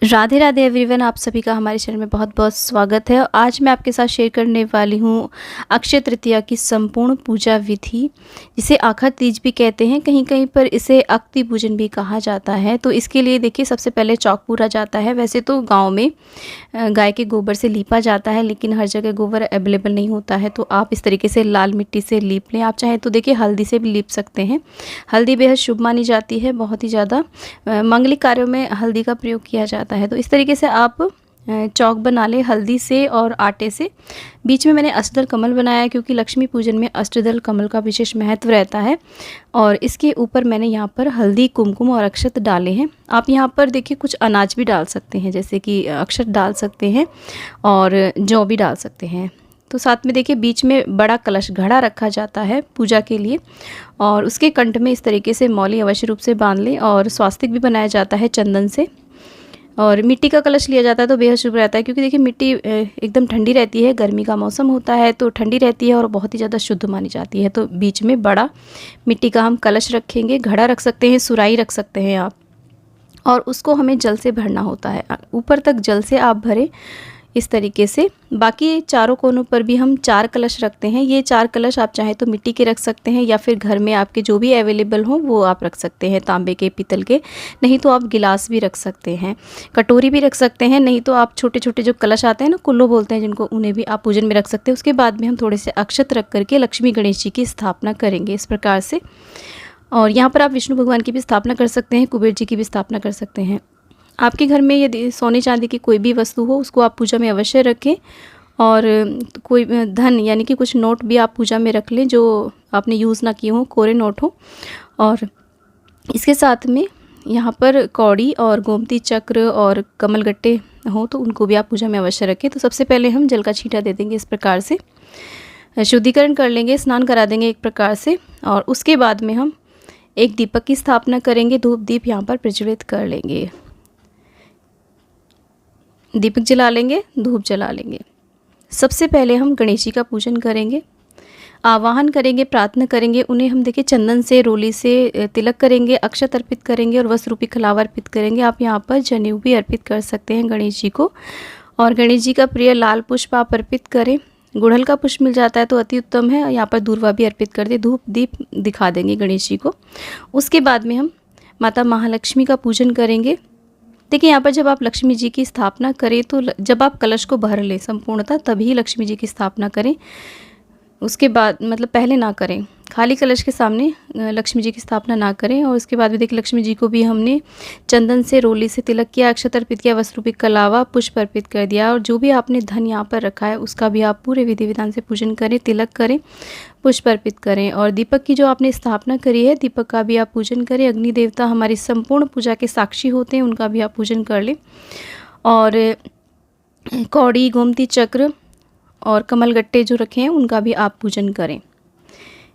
Radhe Radhe everyone, आप सभी का हमारे चैनल में बहुत बहुत स्वागत है। आज मैं आपके साथ शेयर करने वाली हूँ अक्षय तृतीया की संपूर्ण पूजा विधि, जिसे आखा तीज भी कहते हैं, कहीं कहीं पर इसे अक्ति पूजन भी कहा जाता है। तो इसके लिए देखिए, सबसे पहले चौक पूरा जाता है। वैसे तो गांव में गाय के गोबर से लीपा जाता है, लेकिन हर जगह गोबर अवेलेबल नहीं होता है, तो आप इस तरीके से लाल मिट्टी से लीप लें। आप चाहें तो देखिए हल्दी से भी लीप सकते हैं। हल्दी बेहद शुभ मानी जाती है, बहुत ही ज़्यादा मांगलिक कार्यों में हल्दी का प्रयोग किया जाता है। तो इस तरीके से आप चौक बना लें हल्दी से और आटे से। बीच में मैंने अष्टदल कमल बनाया है, क्योंकि लक्ष्मी पूजन में अष्टदल कमल का विशेष महत्व रहता है। और इसके ऊपर मैंने यहाँ पर हल्दी, कुमकुम और अक्षत डाले हैं। आप यहाँ पर देखिए कुछ अनाज भी डाल सकते हैं, जैसे कि अक्षत डाल सकते हैं और जौ भी डाल सकते हैं। तो साथ में देखिए बीच में बड़ा कलश घड़ा रखा जाता है पूजा के लिए, और उसके कंठ में इस तरीके से मौली अवश्य रूप से बांध लें। और स्वास्तिक भी बनाया जाता है चंदन से। और मिट्टी का कलश लिया जाता है तो बेहद शुभ रहता है, क्योंकि देखिए मिट्टी एकदम ठंडी रहती है, गर्मी का मौसम होता है तो ठंडी रहती है और बहुत ही ज़्यादा शुद्ध मानी जाती है। तो बीच में बड़ा मिट्टी का हम कलश रखेंगे। घड़ा रख सकते हैं, सुराही रख सकते हैं आप, और उसको हमें जल से भरना होता है। ऊपर तक जल से आप भरें इस तरीके से। बाकी चारों कोनों पर भी हम 4 कलश रखते हैं। ये 4 कलश आप चाहे तो मिट्टी के रख सकते हैं, या फिर घर में आपके जो भी अवेलेबल हो वो आप रख सकते हैं, तांबे के, पीतल के। नहीं तो आप गिलास भी रख सकते हैं, कटोरी भी रख सकते हैं। नहीं तो आप छोटे छोटे जो कलश आते हैं ना, कुल्लो बोलते हैं जिनको, उन्हें भी आप पूजन में रख सकते हैं। उसके बाद में हम थोड़े से अक्षत रख करके लक्ष्मी गणेश जी की स्थापना करेंगे इस प्रकार से। और यहाँ पर आप विष्णु भगवान की भी स्थापना कर सकते हैं, कुबेर जी की भी स्थापना कर सकते हैं। आपके घर में यदि सोने चांदी की कोई भी वस्तु हो, उसको आप पूजा में अवश्य रखें। और कोई धन यानी कि कुछ नोट भी आप पूजा में रख लें जो आपने यूज़ ना किए हों, कोरे नोट हो। और इसके साथ में यहाँ पर कौड़ी और गोमती चक्र और कमलगट्टे हों तो उनको भी आप पूजा में अवश्य रखें। तो सबसे पहले हम जल का छींटा दे देंगे इस प्रकार से, शुद्धिकरण कर लेंगे, स्नान करा देंगे एक प्रकार से। और उसके बाद में हम एक दीपक की स्थापना करेंगे। धूप दीप यहाँ पर प्रज्वलित कर लेंगे, दीपक जला लेंगे, धूप जला लेंगे। सबसे पहले हम गणेश जी का पूजन करेंगे, आवाहन करेंगे, प्रार्थना करेंगे। उन्हें हम देखिए चंदन से, रोली से तिलक करेंगे, अक्षत अर्पित करेंगे और वस्त्र रूपी खलावा अर्पित करेंगे। आप यहाँ पर जनेऊ भी अर्पित कर सकते हैं गणेश जी को। और गणेश जी का प्रिय लाल पुष्प आप अर्पित करें। गुड़हल का पुष्प मिल जाता है तो अति उत्तम है। यहाँ पर दूर्वा भी अर्पित कर दे, धूप दीप दिखा देंगे गणेश जी को। उसके बाद में हम माता महालक्ष्मी का पूजन करेंगे। देखिए यहाँ पर जब आप लक्ष्मी जी की स्थापना करें तो जब आप कलश को भर लें संपूर्णतः, तभी लक्ष्मी जी की स्थापना करें। उसके बाद मतलब पहले ना करें, खाली कलश के सामने लक्ष्मी जी की स्थापना ना करें। और उसके बाद भी देखिए लक्ष्मी जी को भी हमने चंदन से, रोली से तिलक किया, अक्षत अर्पित किया, वस्त्र रूपी कलावा, पुष्प अर्पित कर दिया। और जो भी आपने धन यहाँ पर रखा है उसका भी आप पूरे विधि विधान से पूजन करें, तिलक करें, पुष्प अर्पित करें। और दीपक की जो आपने स्थापना करी है, दीपक का भी आप पूजन करें। अग्नि देवता हमारी संपूर्ण पूजा के साक्षी होते हैं, उनका भी आप पूजन कर लें। और कौड़ी, गोमती चक्र और कमलगट्टे जो रखे हैं उनका भी आप पूजन करें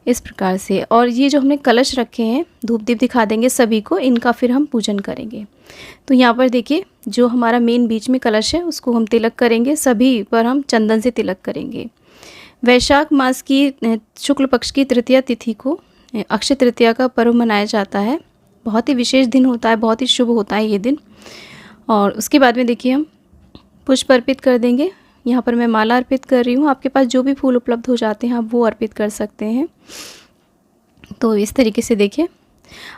इस प्रकार से। और ये जो हमने कलश रखे हैं, धूप दीप दिखा देंगे सभी को, इनका फिर हम पूजन करेंगे। तो यहाँ पर देखिए जो हमारा मेन बीच में कलश है उसको हम तिलक करेंगे, सभी पर हम चंदन से तिलक करेंगे। वैशाख मास की शुक्ल पक्ष की तृतीया तिथि को अक्षय तृतीया का पर्व मनाया जाता है। बहुत ही विशेष दिन होता है, बहुत ही शुभ होता है ये दिन। और उसके बाद में देखिए हम पुष्प अर्पित कर देंगे। यहाँ पर मैं माला अर्पित कर रही हूँ, आपके पास जो भी फूल उपलब्ध हो जाते हैं आप वो अर्पित कर सकते हैं। तो इस तरीके से देखिए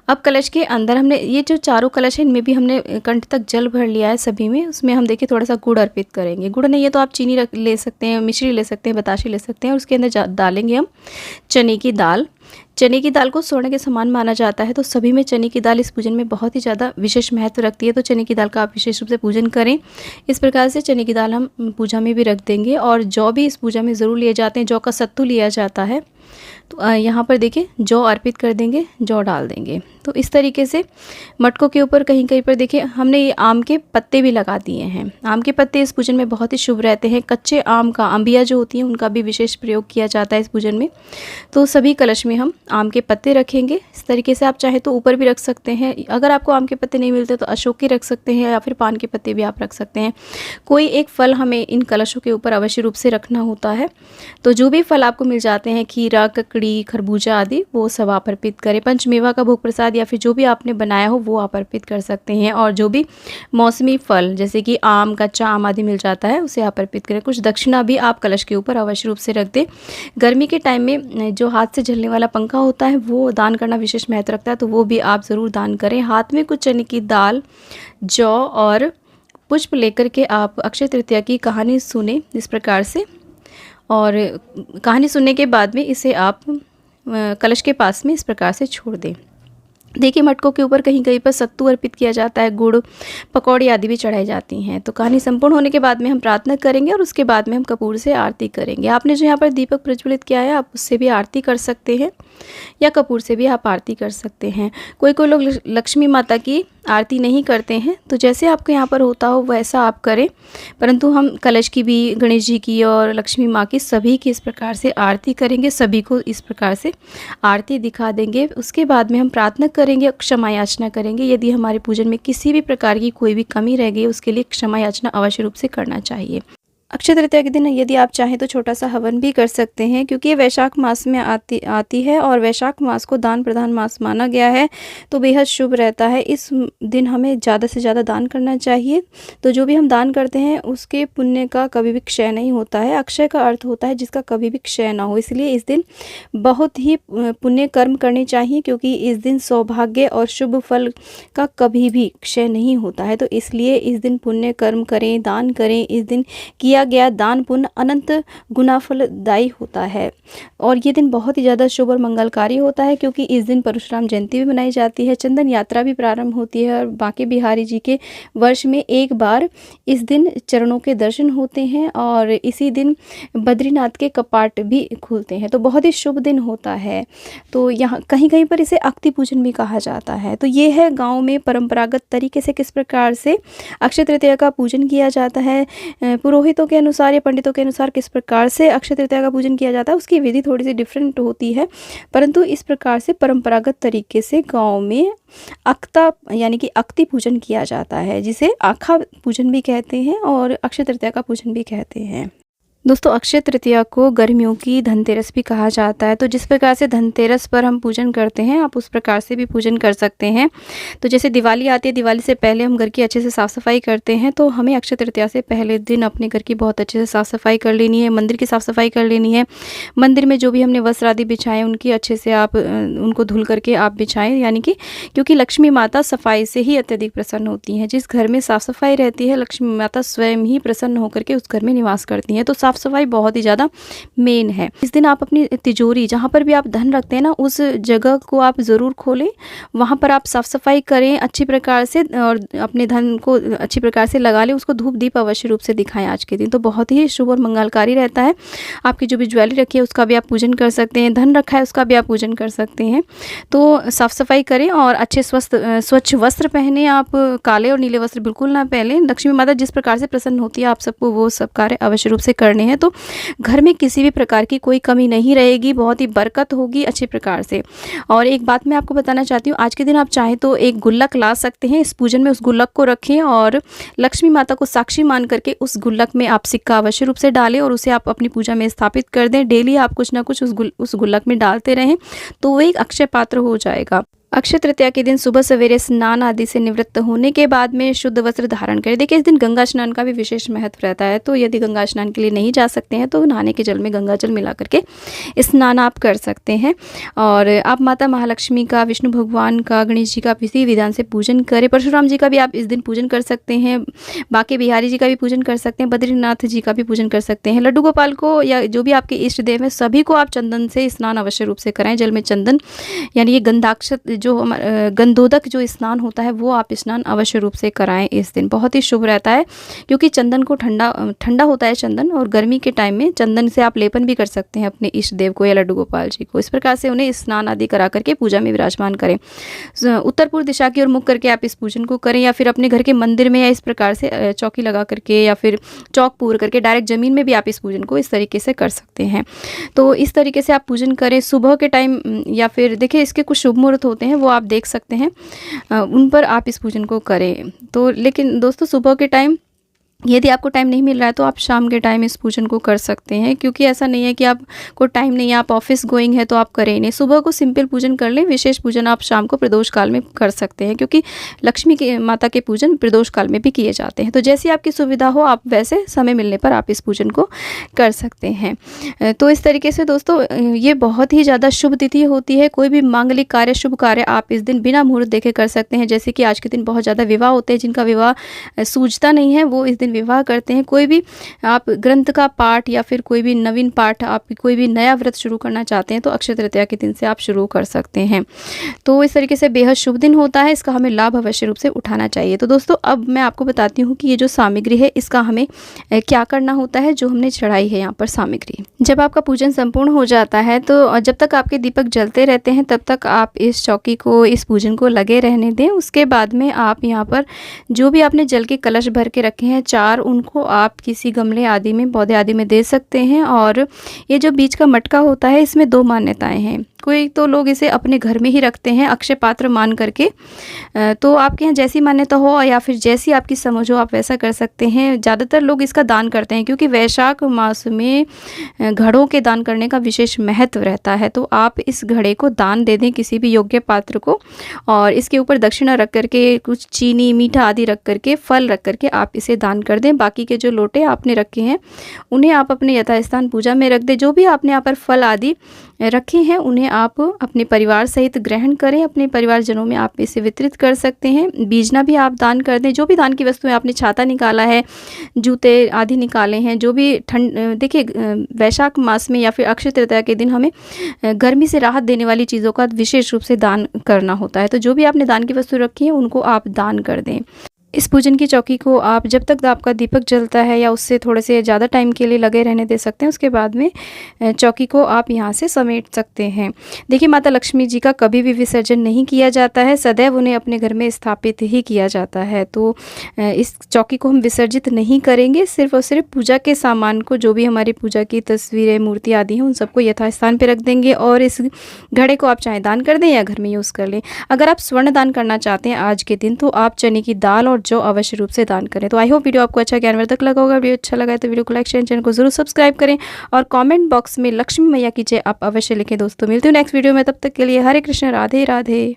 अब कलश के अंदर हमने ये जो चारों कलश है इनमें भी हमने कंठ तक जल भर लिया है सभी में। उसमें हम देखिए थोड़ा सा गुड़ अर्पित करेंगे। गुड़ नहीं है तो आप चीनी ले सकते हैं, मिश्री ले सकते हैं, बताशे ले सकते हैं। और उसके अंदर डालेंगे हम चने की दाल। चने की दाल को स्वर्ण के समान माना जाता है, तो सभी में चने की दाल इस पूजन में बहुत ही ज़्यादा विशेष महत्व रखती है। तो चने की दाल का आप विशेष रूप से पूजन करें। इस प्रकार से चने की दाल हम पूजा में भी रख देंगे। और जौ भी इस पूजा में ज़रूर लिए जाते हैं, जौ का सत्तू लिया जाता है। तो यहाँ पर देखिए जौ अर्पित कर देंगे, जौ डाल देंगे। तो इस तरीके से मटकों के ऊपर कहीं कहीं पर देखिए हमने ये आम के पत्ते भी लगा दिए हैं। आम के पत्ते इस पूजन में बहुत ही शुभ रहते हैं। कच्चे आम का, अंबिया जो होती हैं उनका भी विशेष प्रयोग किया जाता है इस पूजन में। तो सभी कलश में हम आम के पत्ते रखेंगे। इस तरीके से आप चाहे तो ऊपर भी रख सकते हैं। अगर आपको आम के पत्ते नहीं मिलते तो अशोक के रख सकते हैं, या फिर पान के पत्ते भी आप रख सकते हैं। कोई एक फल हमें इन कलशों के ऊपर अवश्य रूप से रखना होता है। तो जो भी फल आपको मिल जाते हैं, खीरा, ककड़ी, खरबूजा आदि, वो सब आप अर्पित करें। पंचमेवा का भोग प्रसाद या फिर जो भी आपने बनाया हो वो आप अर्पित कर सकते हैं। और जो भी मौसमी फल जैसे कि आम, कच्चा आम आदि मिल जाता है उसे आप अर्पित करें। कुछ दक्षिणा भी आप कलश के ऊपर अवश्य रूप से रख दें। गर्मी के टाइम में जो हाथ से झलने वाला पंखा होता है वो दान करना विशेष महत्व रखता है, तो वो भी आप ज़रूर दान करें। हाथ में कुछ चने की दाल, जौ और पुष्प लेकर के आप अक्षय तृतीया की कहानी सुने इस प्रकार से, और कहानी सुनने के बाद में इसे आप कलश के पास में इस प्रकार से छोड़ दें। देखिए मटकों के ऊपर कहीं कहीं पर सत्तू अर्पित किया जाता है, गुड़, पकौड़ी आदि भी चढ़ाई जाती हैं। तो कहानी संपूर्ण होने के बाद में हम प्रार्थना करेंगे और उसके बाद में हम कपूर से आरती करेंगे। आपने जो यहाँ पर दीपक प्रज्वलित किया है आप उससे भी आरती कर सकते हैं या कपूर से भी आप आरती कर सकते हैं। कोई कोई लोग लक्ष्मी माता की आरती नहीं करते हैं, तो जैसे आपके यहाँ पर होता हो वैसा आप करें, परंतु हम कलश की भी, गणेश जी की और लक्ष्मी माँ की सभी की इस प्रकार से आरती करेंगे, सभी को इस प्रकार से आरती दिखा देंगे। उसके बाद में हम प्रार्थना करेंगे, क्षमा याचना करेंगे। यदि हमारे पूजन में किसी भी प्रकार की कोई भी कमी रह गई उसके लिए क्षमा याचना अवश्य रूप से करना चाहिए। अक्षय तृतीया के दिन यदि आप चाहें तो छोटा सा हवन भी कर सकते हैं, क्योंकि ये वैशाख मास में आती है और वैशाख मास को दान प्रदान मास माना गया है, तो बेहद शुभ रहता है। इस दिन हमें ज़्यादा से ज़्यादा दान करना चाहिए। तो जो भी हम दान करते हैं उसके पुण्य का कभी भी क्षय नहीं होता है। अक्षय का अर्थ होता है जिसका कभी भी क्षय ना हो, इसलिए इस दिन बहुत ही पुण्य कर्म करने चाहिए, क्योंकि इस दिन सौभाग्य और शुभ फल का कभी भी क्षय नहीं होता है। तो इसलिए इस दिन पुण्य कर्म करें, दान करें। इस दिन किया गया दान पुण्य अनंत गुना फलदायी होता है और ये दिन बहुत ही ज़्यादा शुभ और मंगलकारी होता है, क्योंकि इस दिन परशुराम जयंती भी मनाई जाती है, चंदन यात्रा भी प्रारंभ होती है और बांके बिहारी जी के वर्ष में एक बार इस दिन चरणों के दर्शन होते हैं और इसी दिन बद्रीनाथ के कपाट भी खुलते हैं। तो बहुत ही शुभ दिन होता है। तो यहाँ कहीं कहीं पर इसे अक्ति पूजन भी कहा जाता है। तो ये है गाँव में परंपरागत तरीके से किस प्रकार से अक्षय तृतीया का पूजन किया जाता है। पुरोहितों के अनुसार या पंडितों के अनुसार किस प्रकार से अक्षय तृतीया का पूजन किया जाता है उसकी विधि थोड़ी सी डिफरेंट होती है, परंतु इस प्रकार से परंपरागत तरीके से गांव में अक्ता यानी कि अक्ति पूजन किया जाता है, जिसे आखा पूजन भी कहते हैं और अक्षय तृतीया का पूजन भी कहते हैं। दोस्तों अक्षय तृतीया को गर्मियों की धनतेरस भी कहा जाता है। तो जिस प्रकार से धनतेरस पर हम पूजन करते हैं आप उस प्रकार से भी पूजन कर सकते हैं। तो जैसे दिवाली आती है, दिवाली से पहले हम घर की अच्छे से साफ़ सफाई करते हैं, तो हमें अक्षय तृतीया से पहले दिन अपने घर की बहुत अच्छे से साफ़ सफाई कर लेनी है, मंदिर की साफ़ सफाई कर लेनी है। मंदिर में जो भी हमने वस्त्र आदि बिछाए उनकी अच्छे से आप उनको धुल करके आप बिछाएँ, यानी कि क्योंकि लक्ष्मी माता सफाई से ही अत्यधिक प्रसन्न होती हैं। जिस घर में साफ़ सफाई रहती है लक्ष्मी माता स्वयं ही प्रसन्न होकर के उस घर में निवास करती हैं। तो साफ़ सफाई बहुत ही ज़्यादा मेन है। इस दिन आप अपनी तिजोरी जहाँ पर भी आप धन रखते हैं ना उस जगह को आप ज़रूर खोलें, वहाँ पर आप साफ़ सफाई करें अच्छी प्रकार से और अपने धन को अच्छी प्रकार से लगा लें। उसको धूप दीप अवश्य रूप से दिखाएं आज के दिन, तो बहुत ही शुभ और मंगलकारी रहता है। आपकी जो भी ज्वेलरी रखी है उसका भी आप पूजन कर सकते हैं, धन रखा है उसका भी आप पूजन कर सकते हैं। तो साफ़ सफाई करें और अच्छे स्वच्छ वस्त्र पहने। आप काले और नीले वस्त्र बिल्कुल ना पहने। लक्ष्मी माता जिस प्रकार से प्रसन्न होती है आप सबको वो सब कार्य अवश्य रूप से करने हैं। तो घर में किसी भी प्रकार की कोई कमी नहीं रहेगी, बहुत ही बरकत होगी अच्छी प्रकार से। और एक बात मैं आपको बताना चाहती हूँ, आज के दिन आप चाहें तो एक गुल्लक ला सकते हैं। इस पूजन में उस गुल्लक को रखें और लक्ष्मी माता को साक्षी मान करके उस गुल्लक में आप सिक्का अवश्य रूप से डालें और उसे आप अपनी पूजा में स्थापित कर दें। डेली आप कुछ ना कुछ उस गुल्लक में डालते रहें, तो वो एक अक्षय पात्र हो जाएगा। अक्षय तृतीया के दिन सुबह सवेरे स्नान आदि से निवृत्त होने के बाद में शुद्ध वस्त्र धारण करें। देखिए इस दिन गंगा स्नान का भी विशेष महत्व रहता है, तो यदि गंगा स्नान के लिए नहीं जा सकते हैं तो नहाने के जल में गंगा जल मिला करके स्नान आप कर सकते हैं। और आप माता महालक्ष्मी का, विष्णु भगवान का, गणेश जी का विधि विधान से पूजन करें। परशुराम जी का भी आप इस दिन पूजन कर सकते हैं, बांके बिहारी जी का भी पूजन कर सकते हैं, बद्रीनाथ जी का भी पूजन कर सकते हैं। लड्डू गोपाल को या जो भी आपके इष्ट देव हैं सभी को आप चंदन से स्नान अवश्य रूप से कराएं। जल में चंदन यानी ये गंधाक्ष जो हमारा गंधोदक जो स्नान होता है वो आप स्नान अवश्य रूप से कराएं। इस दिन बहुत ही शुभ रहता है, क्योंकि चंदन को ठंडा होता है चंदन, और गर्मी के टाइम में चंदन से आप लेपन भी कर सकते हैं अपने इष्ट देव को या लड्डू गोपाल जी को। इस प्रकार से उन्हें स्नान आदि करा करके पूजा में विराजमान करें। उत्तर पूर्व दिशा की ओर मुख करके आप इस पूजन को करें, या फिर अपने घर के मंदिर में या इस प्रकार से चौकी लगा करके या फिर चौक पूर करके डायरेक्ट जमीन में भी आप इस पूजन को इस तरीके से कर सकते हैं। तो इस तरीके से आप पूजन करें सुबह के टाइम, या फिर देखिए इसके कुछ शुभ मुहूर्त होते हैं वो आप देख सकते हैं, उन पर आप इस पूजन को करें। तो लेकिन दोस्तों सुबह के टाइम यदि आपको टाइम नहीं मिल रहा है तो आप शाम के टाइम इस पूजन को कर सकते हैं, क्योंकि ऐसा नहीं है कि आपको टाइम नहीं है, आप ऑफिस गोइंग है तो आप करें नहीं। सुबह को सिंपल पूजन कर लें, विशेष पूजन आप शाम को प्रदोष काल में कर सकते हैं, क्योंकि लक्ष्मी के माता के पूजन प्रदोष काल में भी किए जाते हैं। तो जैसी आपकी सुविधा हो, आप वैसे समय मिलने पर आप इस पूजन को कर सकते हैं। तो इस तरीके से दोस्तों ये बहुत ही ज़्यादा शुभ तिथि होती है। कोई भी मांगलिक कार्य, शुभ कार्य आप इस दिन बिना मुहूर्त देखे कर सकते हैं। जैसे कि आज के दिन बहुत ज़्यादा विवाह होते हैं, जिनका विवाह सूझता नहीं है वो इस दिन विवाह करते हैं। कोई भी आप ग्रंथ का पाठ या फिर कोई भी नवीन पाठ, आप कोई भी नया व्रत शुरू करना चाहते हैं तो अक्षय तृतीया के दिन से आप शुरू कर सकते हैं। तो इस तरीके से बेहद शुभ दिन होता है, इसका हमें लाभ अवश्य रूप से उठाना चाहिए। तो दोस्तों अब मैं आपको बताती हूँ कि ये जो सामग्री है इसका हमें क्या करना होता है, जो हमने चढ़ाई है यहाँ पर सामग्री। जब आपका पूजन संपूर्ण हो जाता है तो जब तक आपके दीपक जलते रहते हैं तब तक आप इस चौकी को, इस पूजन को लगे रहने दें। उसके बाद में आप यहाँ पर जो भी आपने जल के कलश भर के रखे हैं 4, उनको आप किसी गमले आदि में, पौधे आदि में दे सकते हैं। और ये जो बीच का मटका होता है इसमें 2 मान्यताएं हैं। कोई तो लोग इसे अपने घर में ही रखते हैं अक्षय पात्र मान करके, तो आपके यहाँ जैसी मान्यता हो या फिर जैसी आपकी समझ हो आप वैसा कर सकते हैं। ज़्यादातर लोग इसका दान करते हैं, क्योंकि वैशाख मास में घड़ों के दान करने का विशेष महत्व रहता है। तो आप इस घड़े को दान दे दें किसी भी योग्य पात्र को, और इसके ऊपर दक्षिणा रख करके, कुछ चीनी, मीठा आदि रख करके, फल रख करके आप इसे दान कर दें। बाकी के जो लोटे आपने रखे हैं उन्हें आप अपने यथास्थान पूजा में रख दें। जो भी आपने यहाँ पर फल आदि रखे हैं उन्हें आप अपने परिवार सहित ग्रहण करें, अपने परिवारजनों में आप इसे वितरित कर सकते हैं। बीजना भी आप दान कर दें। जो भी दान की वस्तुएं, आपने छाता निकाला है, जूते आदि निकाले हैं, जो भी देखिए वैशाख मास में या फिर अक्षय तृतीया के दिन हमें गर्मी से राहत देने वाली चीज़ों का विशेष रूप से दान करना होता है। तो जो भी आपने दान की वस्तु रखी है उनको आप दान कर दें। इस पूजन की चौकी को आप जब तक आपका दीपक जलता है या उससे थोड़े से ज़्यादा टाइम के लिए लगे रहने दे सकते हैं। उसके बाद में चौकी को आप यहाँ से समेट सकते हैं। देखिए माता लक्ष्मी जी का कभी भी विसर्जन नहीं किया जाता है, सदैव उन्हें अपने घर में स्थापित ही किया जाता है। तो इस चौकी को हम विसर्जित नहीं करेंगे। सिर्फ और सिर्फ पूजा के सामान को, जो भी हमारी पूजा की तस्वीरें, मूर्ति आदि हैं, उन सबको यथास्थान पर रख देंगे। और इस घड़े को आप चाहे दान कर दें या घर में यूज़ कर लें। अगर आप स्वर्ण दान करना चाहते हैं आज के दिन तो आप चने की दाल और जो अवश्य रूप से दान करें। तो आई होप वीडियो आपको अच्छा, ज्ञानवर्धक लगा होगा। वीडियो अच्छा लगा है तो वीडियो को लाइक, शेयर, चैनल को जरूर सब्सक्राइब करें और कमेंट बॉक्स में लक्ष्मी मैया की जय आप अवश्य लिखें। दोस्तों मिलती हूँ नेक्स्ट वीडियो में, तब तक के लिए हरे कृष्ण, राधे राधे।